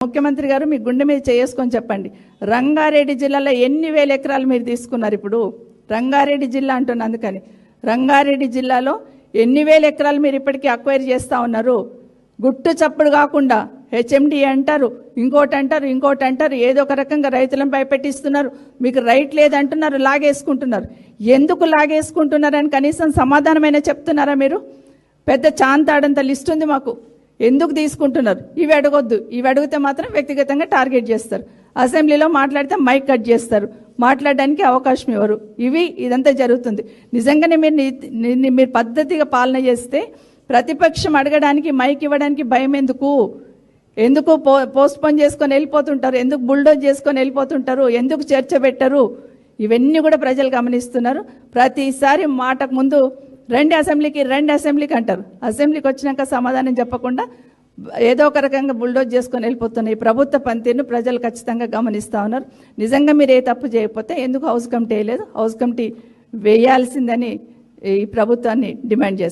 ముఖ్యమంత్రి గారు మీ గుండె మీద చేసుకొని చెప్పండి, రంగారెడ్డి జిల్లాలో ఎన్ని వేల ఎకరాలు మీరు తీసుకున్నారు? ఇప్పుడు రంగారెడ్డి జిల్లా అంటున్నా, అందుకని రంగారెడ్డి జిల్లాలో ఎన్ని వేల ఎకరాలు మీరు ఇప్పటికీ అక్వైర్ చేస్తూ ఉన్నారు? గుట్టు చప్పుడు కాకుండా హెచ్ఎండి అంటారు, ఇంకోటి అంటారు, ఏదో ఒక రకంగా రైతులను భయపెట్టిస్తున్నారు. మీకు రైట్ లేదంటున్నారు, లాగేసుకుంటున్నారు. ఎందుకు లాగేసుకుంటున్నారని కనీసం సమాధానమైనా చెప్తున్నారా మీరు? పెద్ద చాంతాడంత లిస్ట్ ఉంది మాకు, ఎందుకు తీసుకుంటున్నారు? ఇవి అడగొద్దు, ఇవి అడిగితే మాత్రం వ్యక్తిగతంగా టార్గెట్ చేస్తారు. అసెంబ్లీలో మాట్లాడితే మైక్ కట్ చేస్తారు, మాట్లాడడానికి అవకాశం ఇవ్వరు. ఇదంతా జరుగుతుంది. నిజంగానే మీరు పద్ధతిగా పాలన చేస్తే ప్రతిపక్షం అడగడానికి మైక్ ఇవ్వడానికి భయం ఎందుకు పోస్ట్పోన్ చేసుకొని వెళ్ళిపోతుంటారు? ఎందుకు బుల్డోజ్ చేసుకొని వెళ్ళిపోతుంటారు? ఎందుకు చర్చ పెట్టరు? ఇవన్నీ కూడా ప్రజలు గమనిస్తున్నారు. ప్రతిసారి మాటకు ముందు రెండు అసెంబ్లీకి అంటారు, అసెంబ్లీకి వచ్చినాక సమాధానం చెప్పకుండా ఏదో ఒక రకంగా బుల్డోజ్ చేసుకొని వెళ్ళిపోతున్నాయి. ప్రభుత్వ పనితీరును ప్రజలు ఖచ్చితంగా గమనిస్తూ ఉన్నారు. నిజంగా మీరు ఏ తప్పు చేయకపోతే ఎందుకు హౌస్ కమిటీ వేయలేదు? హౌస్ కమిటీ వేయాల్సిందని ఈ ప్రభుత్వాన్ని డిమాండ్ చేస్తారు.